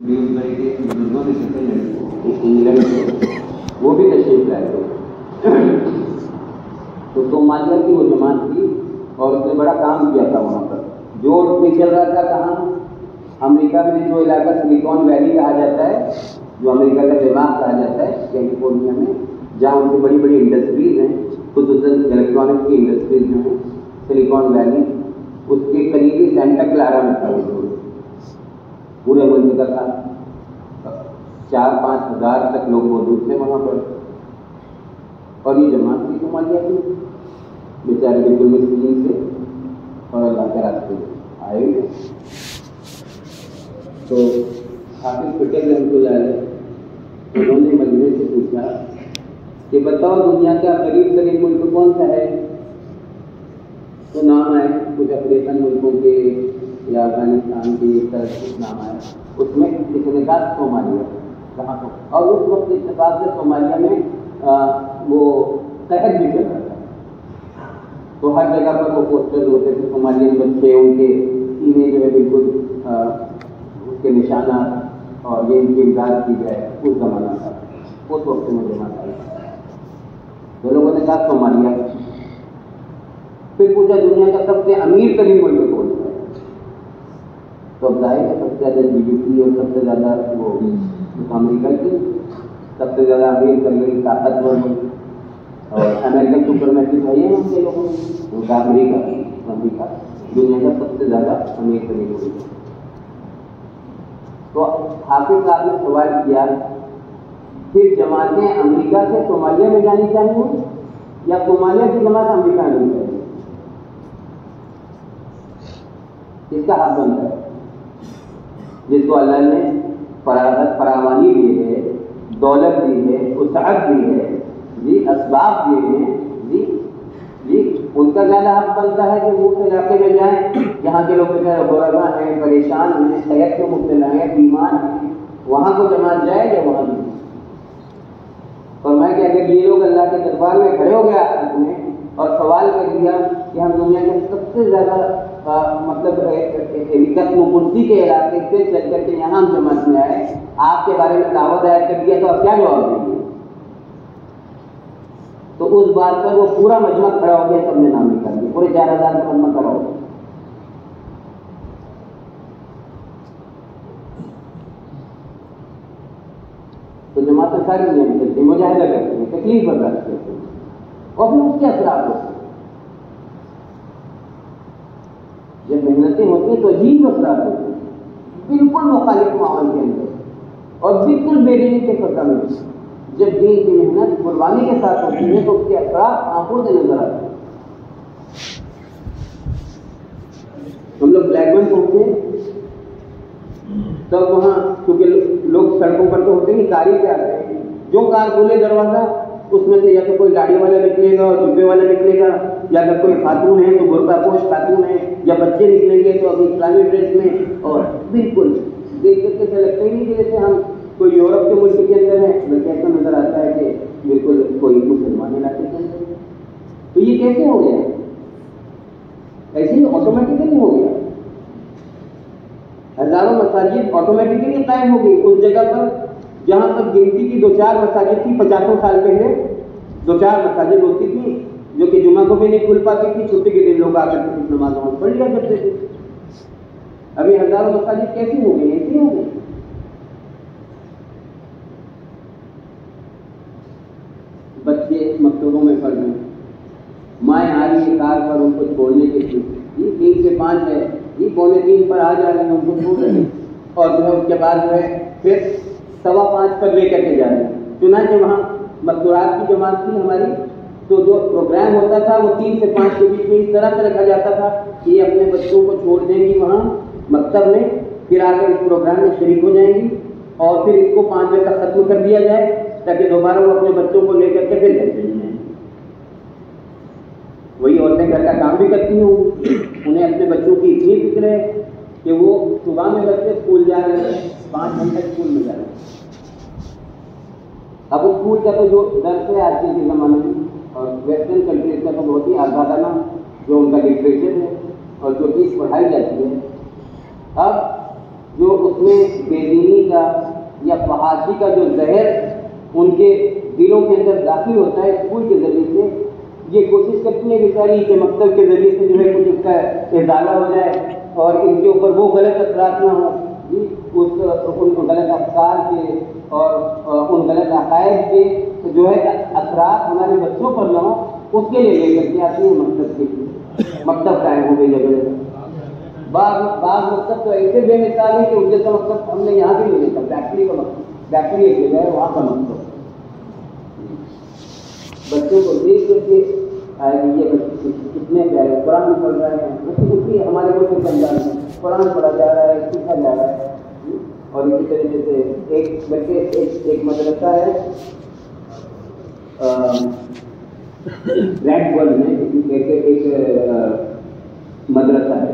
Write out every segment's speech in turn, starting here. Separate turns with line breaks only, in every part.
بزرگوں نے انگلینڈ سے وہ بھی تشریف لائے تھے. تو صومالیہ کی وہ جماعت تھی اور اس نے بڑا کام کیا تھا وہاں پر. جو نہیں چل رہا تھا کہاں امریکہ میں جو علاقہ سلیکون ویلی کہا جاتا ہے, جو امریکہ کا دماغ کہا جاتا ہے کیلیفورنیا میں, جہاں ان کی بڑی بڑی انڈسٹریز ہیں, خصوصاً الیکٹرانک کی انڈسٹریز جو ہیں, سلیکون ویلی اس کے قریبی سینٹا کلارا میں تھا. پورے ملک کا تھا, 4-5 ہزار تک لوگ موجود تھے وہاں پر. اور یہ جماعت کی صومالیہ کی بیچارے بالکل مسکین تھے اور اللہ کے راستے آئے ہوئے. تو حافظ پٹیل رحمۃ اللہ علیہ انہوں نے مجمع سے پوچھا کہ بتاؤ دنیا کا قریب ترین ملک کون سا ہے؟ تو نام آئے کچھ افریقن ملکوں کے یا افغانستان کے ایک طرح کچھ نام آئے. اس میں کسی نے کہا صومالیہ. کہاں تو اور اس وقت اتفاق سے صومالیہ میں وہ قحط بھی چل رہا تھا. تو ہر جگہ پر وہ پوسٹر ہوتے تھے, صومالیین بچے ان کے سینے جو ہے بالکل اس کے نشانات اور یہ ان کی امداد کی جائے. اس زمانہ تھا, اس وقت میں جماعت آئی. تو لوگوں نے کہا صومالیہ. پھر پوچھا دنیا کا سب سے امیر ترین ملک کون سا ہے؟ تو اب ظاہر ہے سب سے زیادہ GDP اور سب سے زیادہ وہ امریکہ کی سب سے زیادہ امیر ترین طاقتور ملک اور امریکن سپر میسٹر بھائی ہیں ان کے لوگوں میں ان کا امریکہ دنیا کا سب سے زیادہ امیر ترین ملک. تو حافظ صاحب نے سوال کیا پھر جماعتیں امریکہ سے صومالیہ میں جانی چاہیے یا صومالیہ کی جماعت امریکہ میں جانی چاہیے؟ اس کا حق بنتا ہے جس کو اللہ نے فراوانی دی ہے, دولت دی ہے, وسعت دی ہے, جی اسباب دیے ہیں, جی ان کا زیادہ حق بنتا ہے کہ وہ اس علاقے میں جائیں جہاں کے لوگ غربا ہیں, پریشان ہیں, صحت میں مبتلا ہیں, بیمار ہیں, وہاں کو جماعت جائے یا وہاں نہیں. اور میں کہ اگر یہ لوگ اللہ کے دربار میں کھڑے ہو گئے آخرت میں اور سوال کر دیا کہ ہم دنیا کے سب سے زیادہ مطلب قسم و کرسی کے علاقے سے چل کر کے یہاں ہم جماعت میں آئے, آپ کے بارے میں دعوت دائر کر دیا, تو آپ کیا جواب دیں گے؟ تو اس بات پر وہ پورا مجمع کھڑا ہو گیا, سب نے نام نکال دیا, پورے 4000 کا مجمع کھڑا ہو گیا. تو جماعتیں ساری دنیا میں چلتی ہیں, مجاہدہ کرتے ہیں, تکلیف برداشت کرتے ہیں, اور پھر اس کے اثرات ہوتے ہیں. جب محنتیں ہوتی ہیں تو عجیب اثرات ہوتے ہیں, بالکل مخالف ماحول کے اندر اور بالکل بے دینی کے فتح میں. جب دین کی محنت قربانی کے ساتھ ہوتی ہے تو اس کے اثرات آنکھوں سے نظر آتے ہیں. ہم لوگ بلیک بن پہنچے تب وہاں کیونکہ لوگ سڑکوں پر تو ہوتے ہیں, کاری سے آتے ہیں, جو کار کھولے دروازہ اس میں سے یا تو کوئی گاڑی والا نکلے گا اور ڈبے والا نکلے گا, یا اگر کوئی خاتون ہے تو برقع پوش خاتون ہے, یا بچے نکلیں گے تو ابھی اسلامی ڈریس میں. اور بالکل دیکھ کر کے لگتا ہی نہیں کہ جیسے ہم کوئی یورپ کے ملک کے اندر ہے, بلکہ ایسا نظر آتا ہے کہ بالکل کوئی مسلمان علاقے کے اندر. تو یہ کیسے ہو گیا؟ ایسے ہی آٹومیٹکلی ہو گیا. ہزاروں مساجد آٹومیٹکلی قائم ہو گئی اس جگہ پر جہاں تک گنتی کی 2-4 مساجد تھی. 50 سال پہلے 2-4 مساجد ہوتی تھی جو کہ جمعہ کو بھی نہیں کھل پاتی تھی, چھٹی کے دن لوگ آ کر کے نماز پڑھ لیا کرتے تھے. ابھی ہزاروں مساجد کیسی ہو گئی؟ ایسی ہو گئی. بچے مکتبوں میں پڑھ رہے ہیں, مائیں آ رہی ہے کار پر ان کو چھوڑنے کے لیے, یہ 3 سے 5 ہے, یہ 4:45 پر آ جا رہے ہیں, ان کو چھوڑ رہے ہیں, اور جو ہے اس کے بعد جو ہے پھر 5:15 پر لے کر کے جا رہے ہیں. چنانچہ وہاں مستورات کی جماعت تھی ہماری, تو جو پروگرام ہوتا تھا وہ 3 سے 5 کے بیچ میں اس طرح سے رکھا جاتا تھا کہ یہ اپنے بچوں کو چھوڑ دیں گی وہاں مکتب میں, پھر آ کر اس پروگرام میں شریک ہو جائیں گی, اور پھر اس کو 5 بجے تک ختم کر دیا جائے تاکہ دوبارہ وہ اپنے بچوں کو لے کر کے پھر گھر چلی جائیں. وہی عورتیں گھر کا کام بھی کرتی ہوں, انہیں اپنے بچوں کی اتنی فکر ہے کہ وہ صبح میں بچے اسکول جا رہے ہیں, 5 گھنٹے اسکول میں جا رہے ہیں. اب اسکول کا تو جو درس ہے آج کل کے زمانے میں اور ویسٹرن کنٹریز کا تو بہت ہی آزادانہ جو ان کا لٹریچر ہے اور جو چیز پڑھائی جاتی ہے, اب جو اس میں بے دینی کا فحاشی کا جو زہر ان کے دلوں کے اندر داخل ہوتا ہے اسکول کے ذریعے سے، یہ کوشش کرتی ہے بیچاری کہ مکتب کے ذریعے سے جو ہے کچھ اس کا ازالہ ہو جائے اور ان کے اوپر وہ غلط اثرات نہ ہوں جی، ان غلط افکار کے اور ان غلط عقائد کے جو ہے اثرات ہمارے بچوں پر نہ ہوں، اس کے لیے لے کر کے آتی ہیں مکتب کے، مکتب قائم ہو گئی جگہ۔ بعض مکتب تو ایسے بے مثال ہے کہ ان جیسا مکتب ہم نے یہاں بھی نہیں دیکھا، بیکری کا مکتب، بیکری ایک جگہ ہے وہاں کا مکتب، بچوں کو دیکھ کر کے یہ بچے کتنے پیارے قرآن پڑھ رہے ہیں، بچے ہمارے ملک کے اندر قرآن پڑھا جا رہا ہے، سیکھا جا رہا ہے۔ اور اسی طریقے سے ایک مدرسہ ہے ریڈ ورلڈ میں، ایک مدرسہ ہے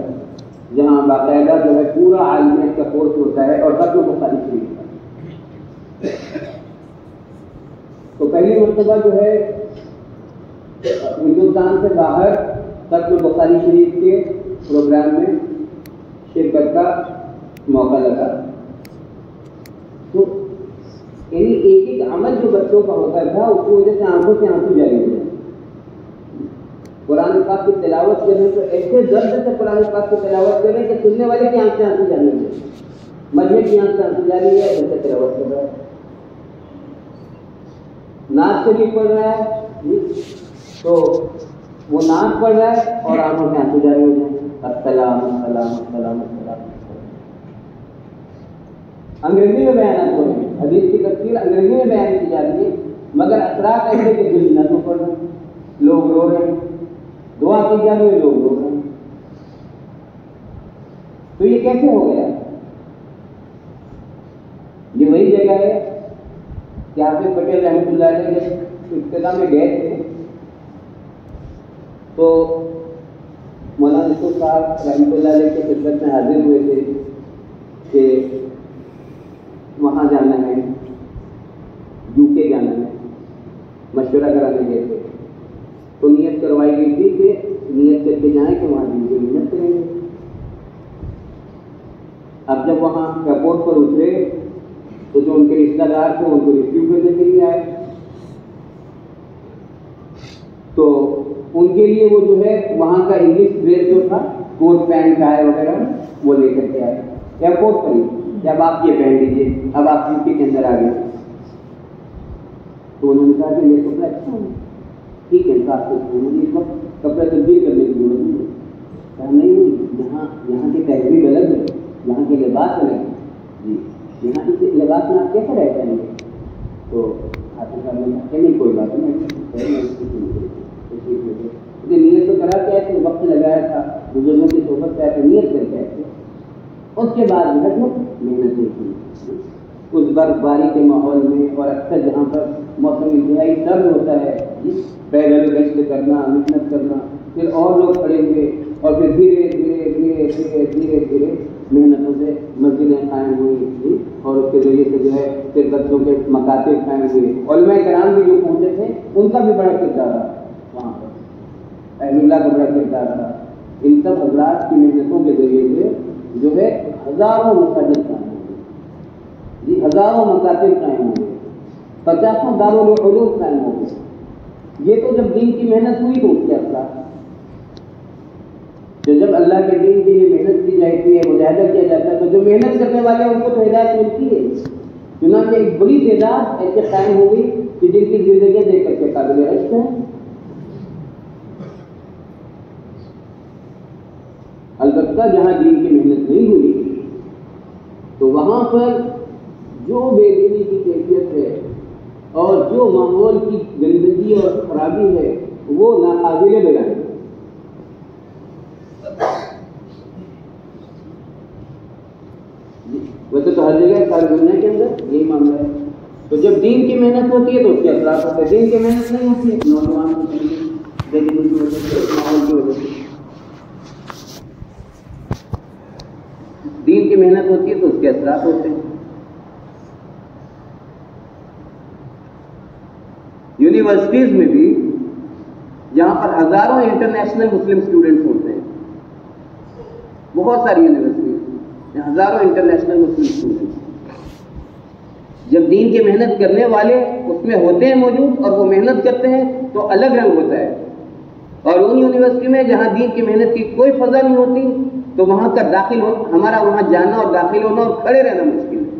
جہاں باقاعدہ جو ہے پورا عالمیت کا کورس ہوتا ہے اور ختم بخاری شریف کا۔ تو پہلی مرتبہ جو ہے ہندوستان سے باہر ختم بخاری شریف کے پروگرام میں شرکت کا موقع لگا۔ تو یعنی ایک ایک عمل جو بچوں کا ہوتا تھا اس کی وجہ سے آنکھوں سے آنسو جاری ہو جائے۔ قرآن پاک کی تلاوت کرنے تو ایسے درد سے قرآن پاک کی تلاوت کریں کہ سننے والے کی آنکھ سے آنسو جاری ہو جائے، مجمع کی آنکھ سے آنسو جاری ہے، بچہ تلاوت کر رہا ہے، نعت شریف پڑھ رہا ہے تو وہ نعت پڑھ رہا ہے اور آنکھوں سے آنسو جاری ہو جائیں، السلام السلام السلام السلام۔ انگریزی میں بیانات ہو رہے ہیں، حدیث کی تفسیر انگریزی میں بیان کی جا رہی ہے، مگر اثرات ایسے کہ دل نہ تو پڑھ رہے ہیں، لوگ رو رہے ہیں، دعا کی جا رہی ہے، لوگ رو رہے ہیں۔ تو یہ کیسے ہو گیا؟ یہ وہی جگہ ہے کہ حافظ پٹیل رحمۃ اللہ علیہ جب ابتدا میں گئے تھے تو مولانا یوسف صاحب رحمۃ اللہ علیہ کے خدمت میں حاضر ہوئے تھے کہ وہاں جانا ہے، UK جانا ہے، مشورہ کرانے گئے تھے، تو نیت کروائی گئی تھی کہ نیت کر کے جائیں کہ وہاں دین کی محنت کریں گے۔ اب جب وہاں ایئرپورٹ پر اترے تو جو ان کے رشتہ دار تھے ان کو ریسیو کرنے کے لیے آئے، تو ان کے لیے وہ جو ہے وہاں کا انگلش ڈریس جو تھا کوٹ پینٹ ٹائی وغیرہ وہ لے کر کے آئے ایئرپورٹ پر ہی، جب آپ یہ پہن لیجیے، اب آپ UK کے اندر آ گئے۔ تو انہوں نے کہا کہ یہ کپڑا اچھا ہے، ٹھیک ہے، آپ کو مجھے اس وقت کپڑا تبدیل کرنے کی ضرورت نہیں ہے۔ کہا نہیں، یہاں کی تہذیب الگ ہے، یہاں کے لباس الگ ہے جی، یہاں کے لباس میں آپ کیسے رہ جائیں گے؟ تو حافظ صاحب نے کہا کہ نہیں کوئی بات نہیں، نیت تو کرا کے آئے، وقت لگایا تھا، بزرگوں کی صحبت سے آئے، نیت کر کے آئے، اس کے بعد محنتیں کی اس برف باری کے ماحول میں، اور اکثر جہاں پر موسم انتہائی سرد ہوتا ہے، پیدل گشت کرنا، محنت کرنا، پھر اور لوگ کھڑے ہوئے اور پھر دھیرے دھیرے دھیرے دھیرے دھیرے دھیرے محنتوں سے مسجدیں قائم ہوئی اور اس کے ذریعے سے جو ہے پھر بچوں کے مکاتب قائم ہوئے۔ علماء کرام بھی جو پہنچے تھے ان کا بھی بڑا کردار رہا وہاں پر، اہل اللہ کا بڑا کردار رہا۔ ان سب حضرات کی محنتوں کے ذریعے سے جو ہے ہزاروں مساجد قائم ہو گئے جی، ہزاروں مکاتب قائم ہو گئے، 50 دارالعلوم قائم ہو گئے۔ یہ تو جب دین کی محنت ہوئی تو اس کے اثرات، جب اللہ کے دین کے لیے محنت کی جاتی ہے، مجاہدہ کیا جاتا ہے، تو جو محنت کرنے والے ہیں ان کو تو ہدایت ملتی ہے۔ چنانچہ ایک بڑی تعداد ایسے قائم ہو گئی کہ جن کی زندگیاں دیکھ کر کے قابل رشک ہیں۔ البتہ جہاں دین کی محنت نہیں ہوئی تو وہاں پر جو بے دینی کی کیفیت ہے اور جو ماحول کی گندگی اور خرابی ہے وہ ناقابل بیان ہے۔ ویسے تو ہر جگہ ساری دنیا کے اندر یہی معاملہ ہے۔ تو جب دین کی محنت ہوتی ہے تو اس کے اثرات ہوتے ہیں، دین کی محنت نہیں ہوتی ہے نوجوان کی وجہ سے، ماحول کی وجہ سے دین کی محنت ہوتی ہے تو اس کے اثرات ہوتے ہیں۔ یونیورسٹیز میں بھی جہاں پر ہزاروں انٹرنیشنل مسلم اسٹوڈنٹس ہوتے ہیں، بہت ساری یونیورسٹیز ہزاروں انٹرنیشنل مسلم اسٹوڈنٹس، جب دین کی محنت کرنے والے اس میں ہوتے ہیں موجود اور وہ محنت کرتے ہیں تو الگ رنگ ہوتا ہے. اور ان یونیورسٹی میں جہاں دین کی محنت کی کوئی فضا نہیں ہوتی تو وہاں کا داخل ہو ہمارا وہاں جانا اور داخل ہونا اور کھڑے رہنا مشکل ہے.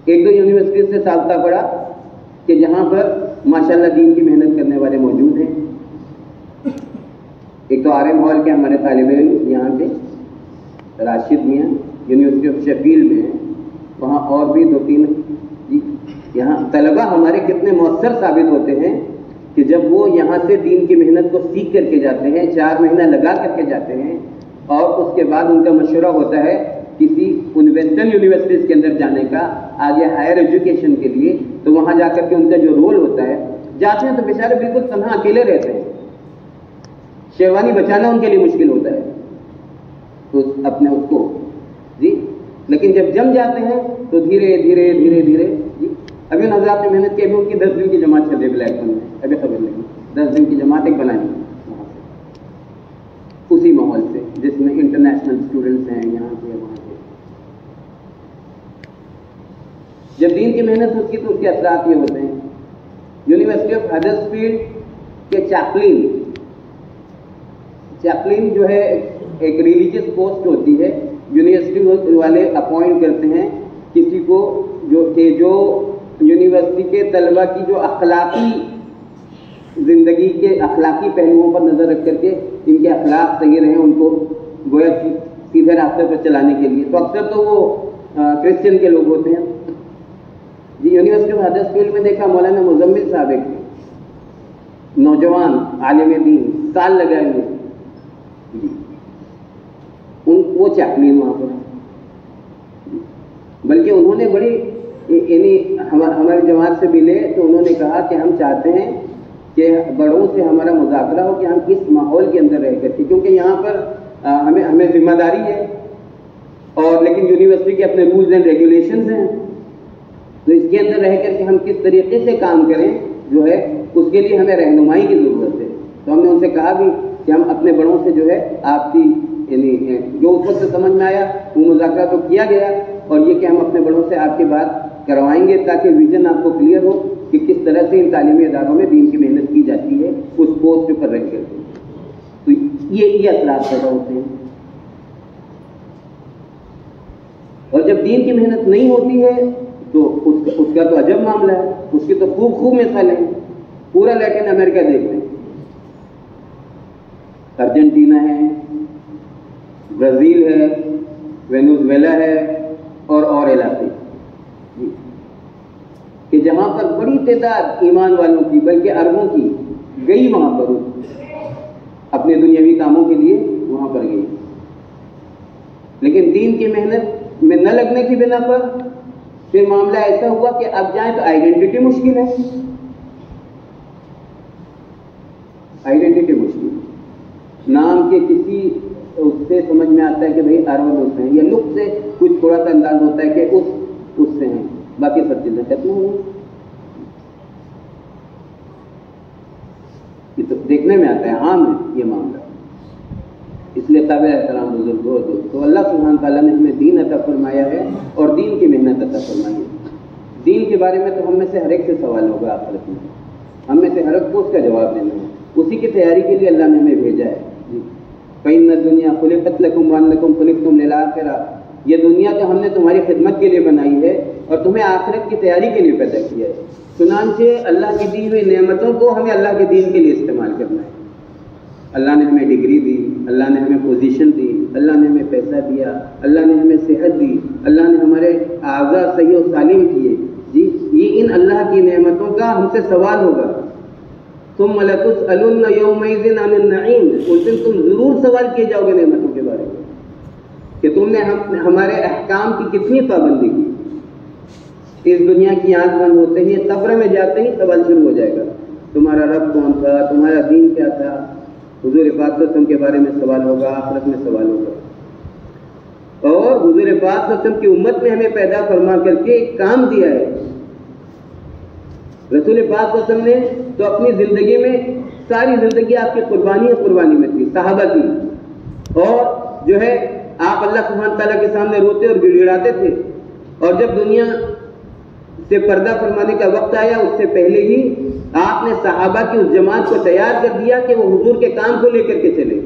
ایک دو یونیورسٹی سے سابقہ پڑا کہ جہاں پر ماشاءاللہ دین کی محنت کرنے والے موجود ہیں. ایک تو آر ایم ہال کے ہمارے طالب علم یہاں کے راشد میاں یونیورسٹی آف شیفیلڈ میں ہیں, وہاں اور بھی دو تین. یہاں طلبہ ہمارے کتنے مؤثر ثابت ہوتے ہیں کہ جب وہ یہاں سے دین کی محنت کو سیکھ کر کے جاتے ہیں, 4 مہینہ لگا کر کے جاتے ہیں, اور اس کے بعد ان کا مشورہ ہوتا ہے کسی ویسٹرن یونیورسٹیز کے اندر جانے کا آگے ہائر ایجوکیشن کے لیے, تو وہاں جا کر کے ان کا جو رول ہوتا ہے, جاتے ہیں تو بیچارے بالکل تنہا اکیلے رہتے ہیں, شیروانی بچانا ان کے لیے مشکل ہوتا ہے اپنے اس کو جی. لیکن جب جم جاتے ہیں تو دھیرے دھیرے دھیرے دھیرے جی. ابھی حضرات نے محنت کی, ابھی ان کی 10 دن کی جماعت چل رہی ہے بلیک بن میں, ابھی خبر لگی 10 دن کی جماعت ایک بنانی وہاں سے, اسی ماحول سے جس میں انٹرنیشنل اسٹوڈنٹس ہیں یہاں کے وہاں کے. جب دین کی محنت ہوتی ہے تو اس کے اثرات یہ ہوتے ہیں. یونیورسٹی آف ہڈرسفیلڈ کے چیپلن جو ہے ایک ریلیجیس پوسٹ ہوتی ہے, یونیورسٹی والے اپوائنٹ کرتے ہیں کسی کو جو یونیورسٹی کے طلبہ کی جو اخلاقی زندگی کے اخلاقی پہلوؤں پر نظر رکھ کر کے ان کے اخلاق صحیح رہیں, ان کو گویا سیدھے راستے پر چلانے کے لیے. تو اکثر تو وہ کرسچن کے لوگ ہوتے ہیں جی. یونیورسٹی آف ہڈرسفیلڈ میں دیکھا مولانا مزمل صاحب ایک نوجوان عالم دین, سال لگائے ہوئے جی, وہ چیپلین وہاں پر. بلکہ انہوں نے بڑی یعنی ہماری جماعت سے ملے تو انہوں نے کہا کہ ہم چاہتے ہیں کہ بڑوں سے ہمارا مذاکرہ ہو کہ ہم کس ماحول کے اندر رہ کر کے, کیونکہ یہاں پر ہمیں ذمہ داری ہے, اور لیکن یونیورسٹی کے اپنے رولز اینڈ ریگولیشنز ہیں, تو اس کے اندر رہ کر کے ہم کس طریقے سے کام کریں جو ہے اس کے لیے ہمیں رہنمائی کی ضرورت ہے. تو ہم نے ان سے کہا بھی کہ ہم اپنے بڑوں سے جو ہے آپ کی یعنی جو اس وقت سے سمجھ میں آیا وہ مذاکرہ تو کیا گیا, اور یہ کہ ہم اپنے بڑوں سے آپ کی بات کروائیں گے تاکہ ویژن آپ کو کلیئر ہو کہ کس طرح سے ان تعلیمی اداروں میں دین کی محنت کی جاتی ہے اس پوسٹ پر رہ کر کے. تو یہ اثرات پیدا ہوتے ہیں. اور جب دین کی محنت نہیں ہوتی ہے تو اس کا تو عجب معاملہ ہے, اس کی تو خوب مثالیں ہیں. پورا لیٹن امریکہ دیکھ لیں, ارجنٹینا ہے, برازیل ہے, وینزویلا ہے, اور علاقے کہ جہاں پر بڑی تعداد ایمان والوں کی بلکہ اربوں کی گئی وہاں پر اپنے دنیاوی کاموں کے لیے وہاں پر گئی, لیکن دین کی محنت میں نہ لگنے کی بنا پر پھر معاملہ ایسا ہوا کہ اب جائیں تو آئیڈینٹی مشکل ہے. آئیڈینٹی مشکل, نام کے کسی اس سے سمجھ میں آتا ہے کہ بھائی ارون اس سے ہیں, یا لک سے کچھ تھوڑا سا انداز ہوتا ہے کہ اس سے ہیں, باقی سب چیزیں ختم ہو گئی. یہ تو دیکھنے میں آتا ہے, عام ہے یہ معاملہ. اس لیے قابل احترام بزرگوں اور دوستوں, اللہ سبحانہ تعالیٰ نے ہمیں دین عطا فرمایا ہے اور دین کی محنت عطا فرمائی ہے. دین کے بارے میں تو ہم میں سے ہر ایک سے سوال ہوگا آخرت میں, ہم میں سے ہر ایک کو اس کا جواب دینا ہے. اسی کی تیاری کے لیے اللہ نے ہمیں بھیجا ہے. فإن الدنيا خلقت لكم وأنكم خلقتم للآخرة, یہ دنیا تو ہم نے تمہاری خدمت کے لیے بنائی ہے اور تمہیں آخرت کی تیاری کے لیے پیدا کیا ہے. چنانچہ اللہ کی دی ہوئی نعمتوں کو ہمیں اللہ کے دین کے لیے استعمال کرنا ہے. اللہ نے ہمیں ڈگری دی, اللہ نے ہمیں پوزیشن دی, اللہ نے ہمیں پیسہ دیا, اللہ نے ہمیں صحت دی, اللہ نے ہمارے اعضاء صحیح و سالم کیے جی. یہ ان اللہ کی نعمتوں کا ہم سے سوال ہوگا. ثم لتسألن يومئذ عن النعيم, اس دن تم ضرور سوال کیے جاؤ گے نعمتوں کے بارے میں کہ تم نے ہمارے احکام کی کتنی پابندی کی. اس دنیا کی آنکھ بند ہوتے ہی قبر میں جاتے ہی سوال شروع ہو جائے گا, تمہارا رب کون تھا, تمہارا دین کیا تھا. حضور پاک صلی اللہ علیہ وسلم کے بارے میں سوال ہوگا, آخرت میں سوال ہوگا. اور حضور پاک صلی اللہ علیہ وسلم کی امت میں ہمیں پیدا فرما کر کے ایک کام دیا ہے. رسول پاک صلی اللہ علیہ وسلم نے تو اپنی زندگی میں ساری زندگی آپ کی قربانی میں تھی, صحابہ کی, اور جو ہے آپ اللہ سبحانہ تعالیٰ کے سامنے روتے اور گڑگڑاتے تھے، اور جب دنیا سے پردہ فرمانے کا وقت آیا اس سے پہلے ہی آپ نے صحابہ کی اس جماعت کو تیار کر دیا کہ وہ حضور کے کام کو لے کر کے چلے،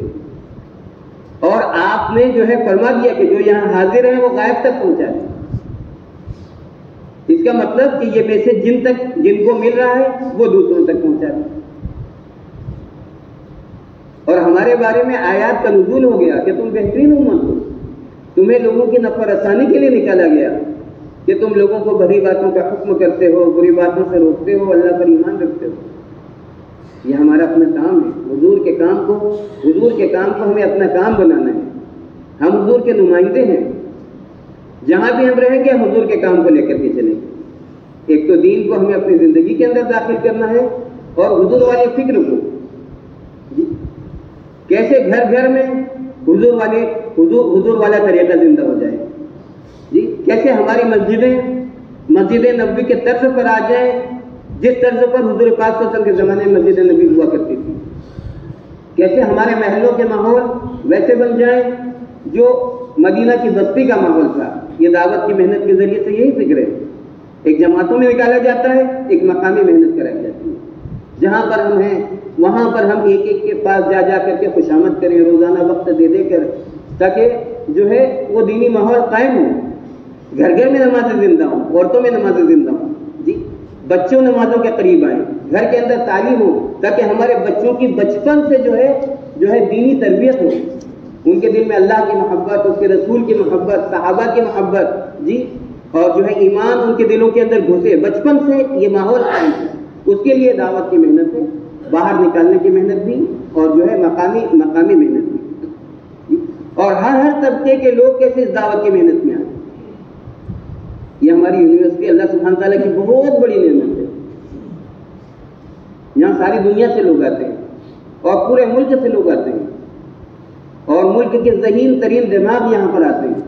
اور آپ نے جو ہے فرما دیا کہ جو یہاں حاضر ہیں وہ غائب تک پہنچا دیں۔ اس کا مطلب کہ یہ میسج جن کو مل رہا ہے وہ دوسروں تک پہنچا دیں۔ اور ہمارے بارے میں آیات کا نزول ہو گیا کہ تم بہترین امت ہو، تمہیں لوگوں کی نفع رسانی کے لیے نکالا گیا کہ تم لوگوں کو بڑی باتوں کا حکم کرتے ہو، بری باتوں سے روکتے ہو، اللہ پر ایمان رکھتے ہو۔ یہ ہمارا اپنا کام ہے، حضور کے کام کو ہمیں اپنا کام بنانا ہے۔ ہم حضور کے نمائندے ہیں، جہاں بھی ہم رہیں گے ہم حضور کے کام کو لے کر کے چلیں گے۔ ایک تو دین کو ہمیں اپنی زندگی کے اندر داخل کرنا ہے، اور حضور والے فکر کو کیسے گھر گھر میں حضور والا طریقہ زندہ ہو جائے، جی کیسے ہماری مسجد نبوی کے طرز پر آ جائیں، جس طرز پر حضور پاک صلی اللہ علیہ وسلم کے زمانے میں مسجد نبوی ہوا کرتی تھی۔ کیسے ہمارے محلوں کے ماحول ویسے بن جائیں جو مدینہ کی بستی کا ماحول تھا۔ یہ دعوت کی محنت کے ذریعے سے یہی فکر ہے، ایک جماعتوں میں نکالا جاتا ہے، ایک مقامی محنت کرائی جاتی ہے۔ جہاں پر ہم ہیں وہاں پر ہم ایک ایک کے پاس جا کر کے خوشامد کریں، روزانہ وقت دے کر، تاکہ جو ہے وہ دینی ماحول قائم ہو۔ گھر گھر میں نمازیں زندہ ہوں، عورتوں میں نمازیں زندہ ہوں، جی بچوں نمازوں کے قریب آئیں، گھر کے اندر تعلیم ہو، تاکہ ہمارے بچوں کی بچپن سے جو ہے دینی تربیت ہو، ان کے دل میں اللہ کی محبت، اس کے رسول کی محبت، صحابہ کی محبت، جی اور جو ہے ایمان ان کے دلوں کے اندر گھسے، بچپن سے یہ ماحول قائم ہے۔ اس کے لیے دعوت کی محنت ہے، باہر نکالنے کی محنت بھی، اور جو ہے مقامی محنت بھی، اور ہر طبقے کے لوگ کیسے اس دعوت کی محنت میں آئیں۔ یہ ہماری یونیورسٹی اللہ سبحانہ تعالیٰ کی بہت بڑی نعمت ہے۔ یہاں ساری دنیا سے لوگ آتے ہیں، اور پورے ملک سے لوگ آتے ہیں، اور ملک کے ذہین ترین دماغ یہاں پر آتے ہیں،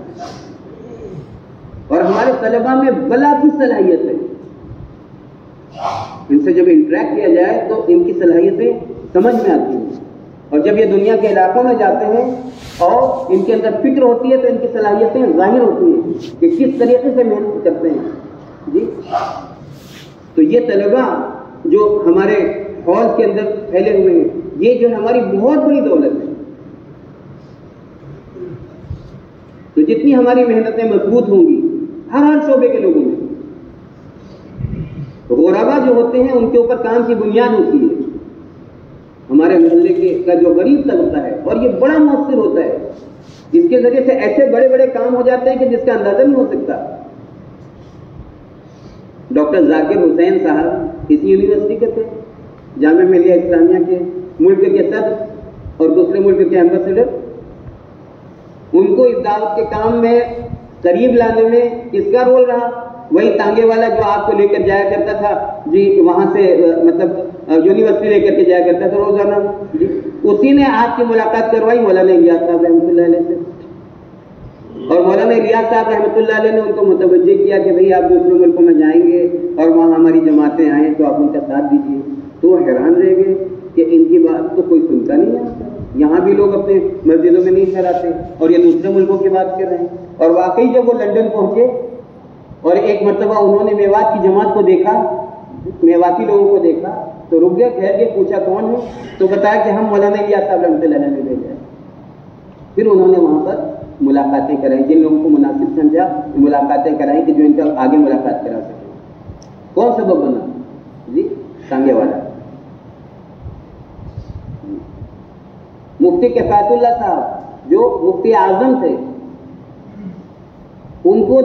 اور ہمارے طلباء میں بلا کی صلاحیت ہے۔ ان سے جب انٹریکٹ کیا جائے تو ان کی صلاحیتیں سمجھ میں آتی ہیں، اور جب یہ دنیا کے علاقوں میں جاتے ہیں اور ان کے اندر فکر ہوتی ہے تو ان کی صلاحیتیں ظاہر ہوتی ہیں کہ کس طریقے سے محنت کرتے ہیں، جی تو یہ طلباء جو ہمارے ہال کے اندر پھیلے ہوئے ہیں، یہ جو ہماری بہت بڑی دولت ہے۔ تو جتنی ہماری محنتیں مضبوط ہوں گی ہر شعبے کے لوگوں میں، غربا جو ہوتے ہیں ان کے اوپر کام کی بنیاد ہوتی ہے۔ ہمارے محلے کا جو غریب طبقہ ہے، اور یہ بڑا مؤثر ہوتا ہے، اس کے ذریعے سے ایسے بڑے بڑے کام ہو جاتے ہیں کہ جس کا اندازہ نہیں ہو سکتا۔ ڈاکٹر ذاکر حسین صاحب اسی یونیورسٹی کے تھے، جامعہ ملیہ اسلامیہ کے، ملک کے صدر اور دوسرے ملک کے ایمبیسڈر۔ ان کو اس دعوت کے کام میں قریب لانے میں کس کا رول رہا؟ وہی تانگے والا جو آپ کو لے کر جایا کرتا تھا، جی وہاں سے مطلب یونیورسٹی لے کر کے جایا کرتا تھا روزانہ، جی اسی نے آپ کی ملاقات کروائی مولانا الیاس صاحب رحمۃ اللہ علیہ سے، اور مولانا الیاس صاحب رحمۃ اللہ علیہ نے ان کو متوجہ کیا کہ بھئی آپ دوسرے ملکوں میں جائیں گے اور وہاں ہماری جماعتیں آئیں تو آپ ان کا ساتھ دیجیے۔ تو وہ حیران رہ گئے کہ ان کی بات تو کوئی سنتا نہیں ہے، یہاں بھی لوگ اپنے مسجدوں میں نہیں ٹھہراتے، اور یہ دوسرے ملکوں کی بات کر رہے ہیں۔ اور واقعی جب وہ لندن پہنچے اور ایک مرتبہ انہوں نے میوات کی جماعت کو دیکھا، میواتی لوگوں کو دیکھا، تو رک گئے، ٹھہر کے پوچھا کون ہے، تو بتایا کہ ہم مولانا الیاس صاحب رحمۃ اللہ علیہ نے بھیجا ہے۔ پھر انہوں نے وہاں پر ملاقاتیں کرائی، جن لوگوں کو مناسب سمجھا ملاقاتیں کرائی کہ جو ان کا آگے ملاقات کرا سکے۔ کون سبب بنا؟ جی تانگے والا۔ مفتی کفایت اللہ صاحب جو مفتی اعظم تھے، ان کو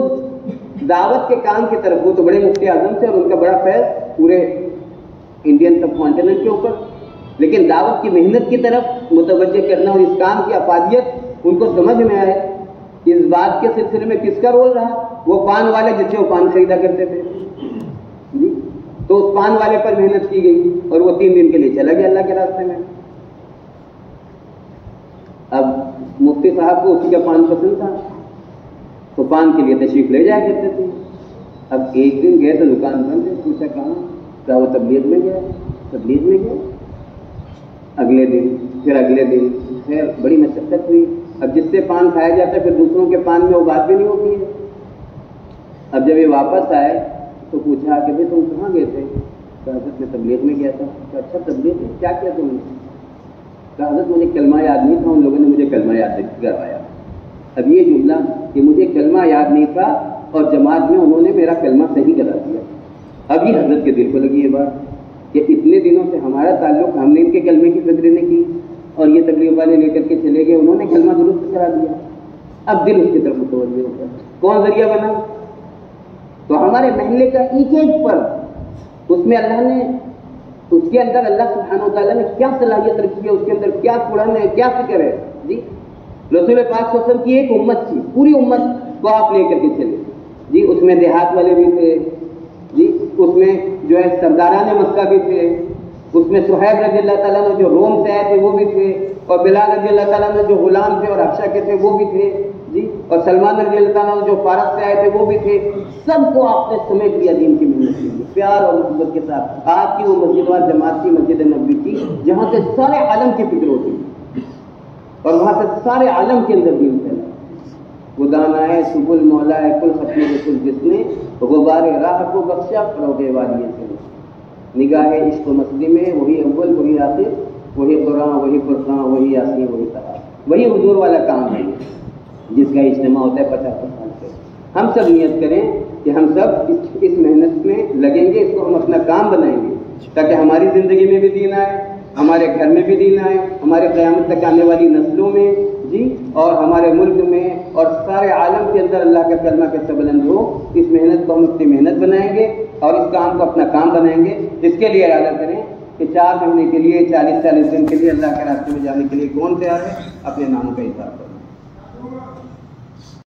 دعوت کے کام کی طرف، وہ تو بڑے مفتی اعظم تھے اور ان کا بڑا فیض پورے انڈین سب کانٹیننٹ کے اوپر، لیکن دعوت کی محنت کی طرف متوجہ کرنا اور اس کام کی افادیت ان کو سمجھ میں آئے۔ اس بات کے سلسلے میں کس کا رول رہا؟ وہ پان والے جس سے وہ پان خریدا کرتے تھے، جی تو اس پان والے پر محنت کی گئی اور وہ 3 دن کے لیے چلا گیا اللہ کے راستے میں۔ اب مفتی صاحب کو اسی کا پان پسند تھا تو پان کے لیے تشریف لے جایا کرتے تھے۔ اب ایک دن گئے تو دکان بند ہے، پوچھا کہاں؟ کیا وہ تبلیغ میں گیا؟ تبلیغ میں گیا۔ اگلے دن، پھر اگلے دن، خیر بڑی مشقت ہوئی، اب جس سے پان کھایا جاتا ہے پھر دوسروں کے پان میں وہ بات بھی نہیں ہوتی ہے۔ اب جب یہ واپس آئے تو پوچھا کہ بھائی تم کہاں گئے تھے؟ کہ حضرت میں تبلیغ میں گیا تھا۔ کہ اچھا تبلیغ میں کیا کیا تم نے؟ کہ حضرت مجھے کلمہ یاد نہیں تھا، ان لوگوں نے مجھے کلمہ یاد کروایا۔ اب یہ جملہ کہ مجھے کلمہ یاد نہیں تھا اور جماعت میں انہوں نے میرا کلمہ صحیح کرا دیا، اب یہ حضرت کے دل کو لگی یہ بات کہ اتنے دنوں سے ہمارا تعلق، ہم نے ان کے کلمے کی فکر نہیں کی اور یہ تبلیغ والے لے کر کے چلے گئے، انہوں نے کلمہ درست کرا دیا۔ اب دل اس کی طرف متوجہ ہوتا ہے۔ کون ذریعہ بنا؟ تو ہمارے محلے کا ایک ایک پر اس میں اللہ نے، اس کے اندر اللہ سبحانہ و تعالیٰ نے کیا صلاحیت رکھی ہے، اس کے اندر کیا قرآن ہے، کیا فکر ہے۔ جی رسول پاک صلی اللہ علیہ وسلم کی ایک امت تھی، پوری امت کو آپ لے کر کے چلے۔ جی اس میں دیہات والے بھی تھے، جی اس میں جو ہے سرداران مکہ بھی تھے، اس میں صہیب رضی اللہ تعالیٰ نے جو روم سے آئے تھے وہ بھی تھے، اور بلال رضی اللہ تعالیٰ نے جو غلام تھے اور حبشہ کے تھے وہ بھی تھے، جی اور سلمان رضی اللہ تعالیٰ نے جو فارس سے آئے تھے وہ بھی تھے۔ سب کو آپ نے سمیٹ لیا دین کی محنت کے لیے پیار اور محبت کے ساتھ۔ آپ کی وہ مسجد وار جماعت کی مسجد نبوی تھی جہاں سے سارے عالم کی فکر ہوتی اور وہاں سے سارے عالم کے اندر دین پھیلا۔ وہ دانا ہے سبل مولا ہے کل ختم رسول جس نے غبار راہ کو بخشا فروغ وادی سے۔ نگاہ عشق و مستی میں وہی اول وہی آخر، وہی قرآن وہی فرقان وہی یاسین وہی طہارت، وہی حضور والا کام ہے جس کا اجتماع ہوتا ہے 50 سال سے۔ ہم سب نیت کریں کہ ہم سب اس محنت میں لگیں گے، اس کو ہم اپنا کام بنائیں گے تاکہ ہماری زندگی میں بھی دین آئے، ہمارے گھر میں بھی دین آئے، ہمارے قیامت تک آنے والی نسلوں میں، جی اور ہمارے ملک میں اور سارے عالم کے اندر اللہ کا کلمہ کیسے بلند ہو۔ اس محنت کو ہم اپنی محنت بنائیں گے اور اس کام کو اپنا کام بنائیں گے۔ اس کے لیے ارادہ کریں کہ 4 مہینے کے لیے 40 دن کے لیے اللہ کے راستے میں جانے کے لیے کون تیار ہے؟ اپنے نام کا اظہار کریں۔